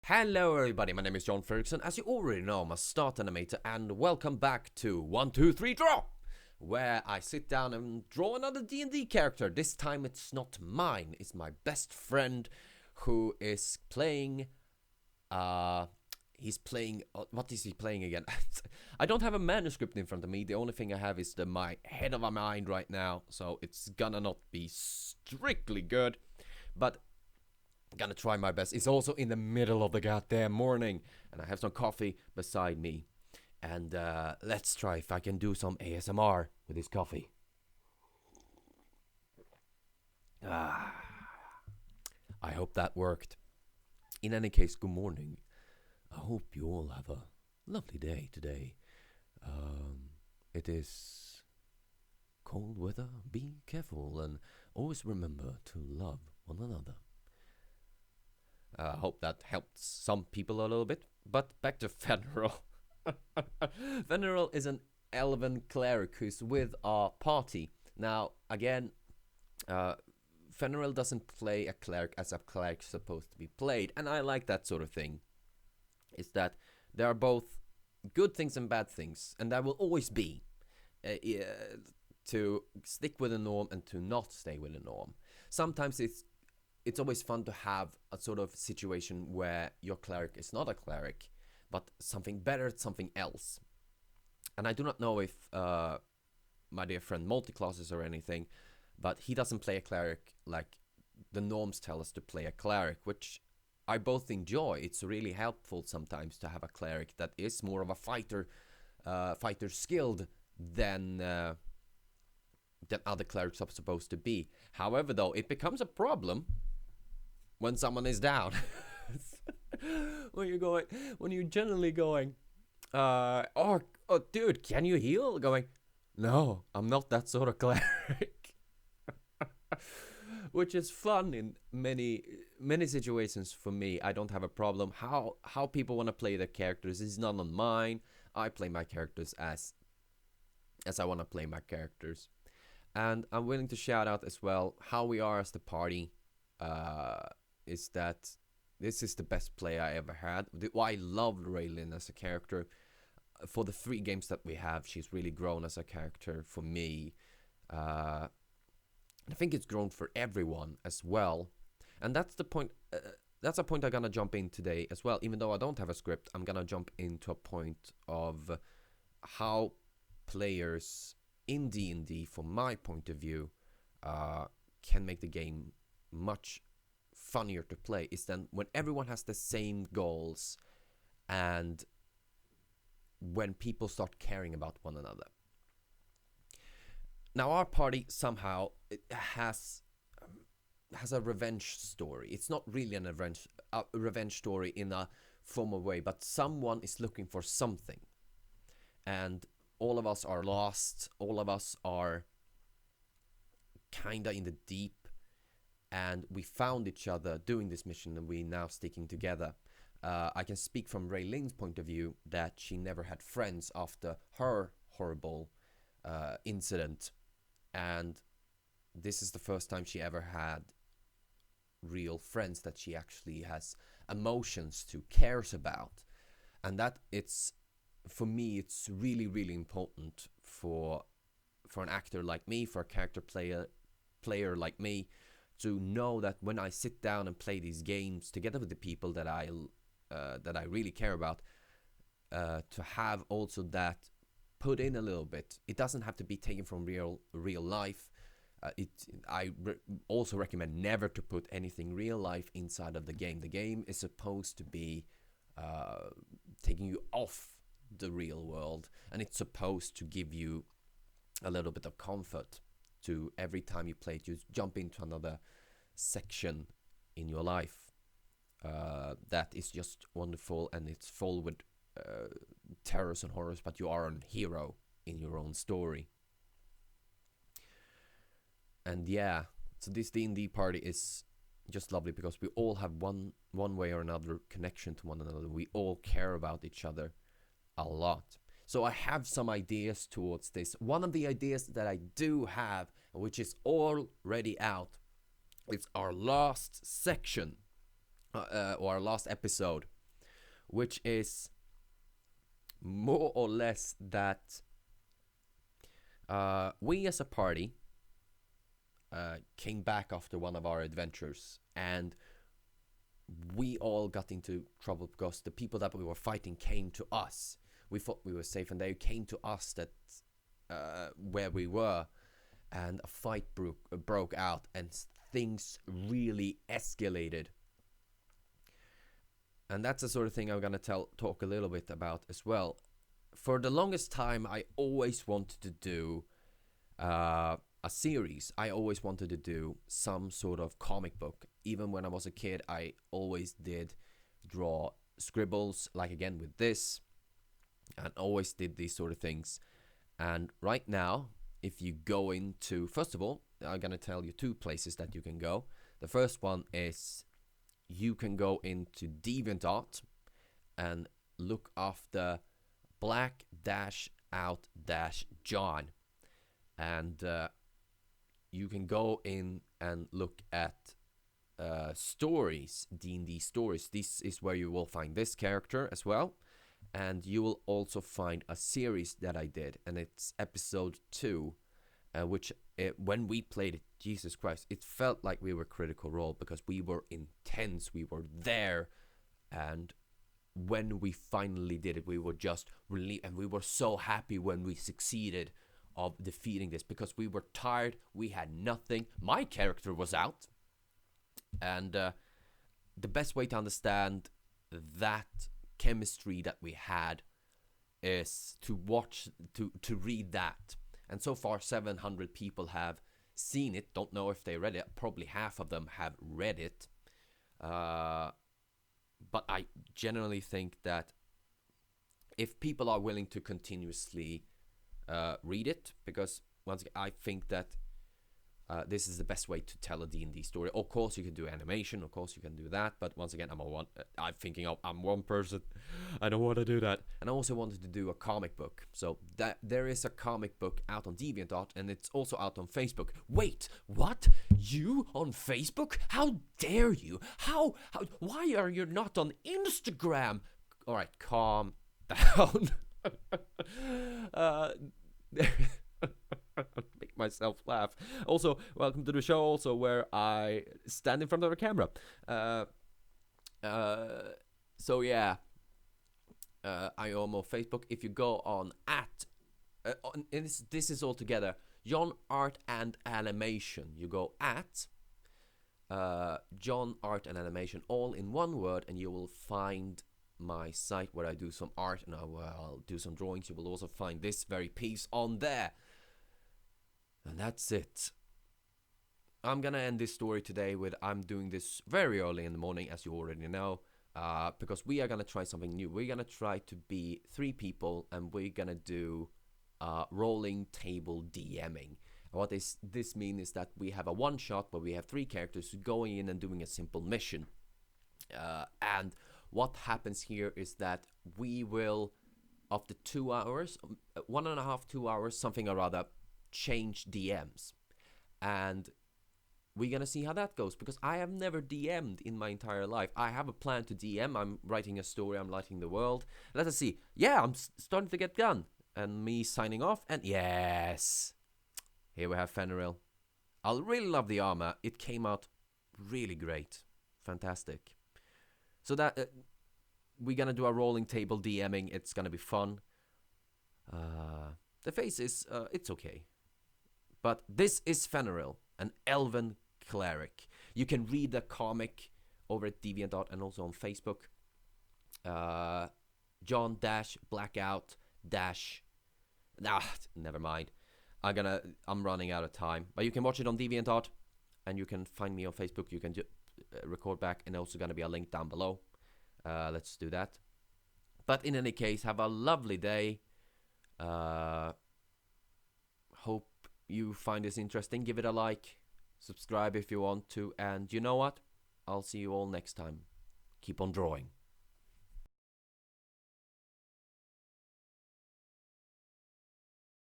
Hello everybody, my name is John Ferguson. As you already know, I'm a start animator, and welcome back to 1, 2, 3 Draw! Where I sit down and draw another D&D character. This time it's not mine, it's my best friend who is playing... what is he playing again? I don't have a manuscript in front of me, the only thing I have is my head of a mind right now, so it's gonna not be strictly good, but... gonna try my best. It's also in the middle of the goddamn morning, and I have some coffee beside me. And let's try if I can do some ASMR with this coffee. I hope that worked. In any case, good morning. I hope you all have a lovely day today. It is cold weather. Be careful and always remember to love one another. I hope that helped some people a little bit. But back to Fenaril. Fenaril is an Elven Cleric who's with our party. Now, again, Fenaril doesn't play a cleric as a cleric's supposed to be played. And I like that sort of thing. Is that there are both good things and bad things. And there will always be. To stick with the norm and to not stay with the norm. Sometimes it's always fun to have a sort of situation where your cleric is not a cleric, but something better, something else. And I do not know if my dear friend multiclasses or anything, but he doesn't play a cleric like the norms tell us to play a cleric, which I both enjoy. It's really helpful sometimes to have a cleric that is more of a fighter skilled than other clerics are supposed to be. However, though, it becomes a problem when someone is down. when you're generally going, oh dude, can you heal? Going, no, I'm not that sort of cleric. Which is fun in many situations for me. I don't have a problem. How people want to play their characters is none on mine. I play my characters as I want to play my characters. And I'm willing to shout out as well how we are as the party. Is that this is the best play I ever had. I loved Raylin as a character. For the 3 games that we have, she's really grown as a character for me. I think it's grown for everyone as well. And that's the point. That's a point I'm gonna jump in today as well. Even though I don't have a script, I'm gonna jump into a point of how players in D&D, from my point of view, can make the game much funnier to play. Is then when everyone has the same goals and when people start caring about one another. Now our party somehow has a revenge story. It's not really a revenge story in a formal way, but someone is looking for something, and all of us are lost. All of us are kinda in the deep. And we found each other doing this mission, and we're now sticking together. I can speak from Raylin's point of view that she never had friends after her horrible incident. And this is the first time she ever had real friends that she actually has emotions to, cares about. And that for me, it's really, really important for an actor like me, for a character player like me, to know that when I sit down and play these games together with the people that I really care about, to have also that put in a little bit. It doesn't have to be taken from real life. I also recommend never to put anything real life inside of the game. The game is supposed to be taking you off the real world, and it's supposed to give you a little bit of comfort. To every time you play it, you jump into another section in your life that is just wonderful, and it's full with terrors and horrors, but you are a hero in your own story. And yeah, so this D&D party is just lovely because we all have one way or another connection to one another. We all care about each other a lot. So I have some ideas towards this. One of the ideas that I do have, which is already out, is our last section, or our last episode, which is more or less that we as a party came back after one of our adventures, and we all got into trouble because the people that we were fighting came to us. We thought we were safe, and they came to us that where we were, and a fight broke out, and things really escalated. And that's the sort of thing I'm gonna talk a little bit about as well. For the longest time, I always wanted to do a series. I always wanted to do some sort of comic book. Even when I was a kid, I always did draw scribbles, like again with this, and always did these sort of things. And right now, if you go into, first of all, I'm gonna tell you 2 places that you can go. The first one is you can go into Deviantart and look after black-out-John, and you can go in and look at stories, D&D stories. This is where you will find this character as well, and you will also find a series that I did, and it's episode 2, which when we played it, Jesus Christ, it felt like we were Critical Role because we were intense, we were there, and when we finally did it, we were just relieved, and we were so happy when we succeeded of defeating this, because we were tired, we had nothing, my character was out, and the best way to understand that chemistry that we had is to read that. And so far 700 people have seen it. Don't know if they read it. Probably half of them have read it. But I generally think that if people are willing to continuously read it, because once again, I think that this is the best way to tell a D&D story. Of course, you can do animation. Of course, you can do that. But once again, I'm thinking I'm one person. I don't want to do that. And I also wanted to do a comic book. So that there is a comic book out on DeviantArt, and it's also out on Facebook. Wait, what? You on Facebook? How dare you? How? Why are you not on Instagram? All right, calm down. Make myself laugh. Also, welcome to the show. Also, where I stand in front of a camera. So yeah, I am on Facebook. If you go on this is all together, John Art and Animation. You go at John Art and Animation, all in one word, and you will find my site where I do some art, and I'll do some drawings. You will also find this very piece on there. And that's it. I'm gonna end this story today with, I'm doing this very early in the morning, as you already know, because we are gonna try something new. We're gonna try to be 3 people, and we're gonna do rolling table DMing. What this mean is that we have a one-shot where we have 3 characters going in and doing a simple mission. And what happens here is that we will, after 2 hours, 1.5, 2 hours, something or other, change DMs, and we're gonna see how that goes, because I have never DM'd in my entire life. I have a plan to DM. I'm writing a story. I'm lighting the world. Let us see. Yeah, I'm starting to get done. And me signing off. And yes, here we have Fenaril. I really love the armor. It came out really great, fantastic. So that we're gonna do a rolling table DMing. It's gonna be fun. The face is it's okay. But this is Fenaril, an Elven Cleric. You can read the comic over at DeviantArt and also on Facebook. John-Blackout- never mind. I'm running out of time. But you can watch it on DeviantArt, and you can find me on Facebook. You can record back, and also gonna be a link down below. Let's do that. But in any case, have a lovely day. Hope you find this interesting. Give it a like, subscribe if you want to, and you know what? I'll see you all next time. Keep on drawing.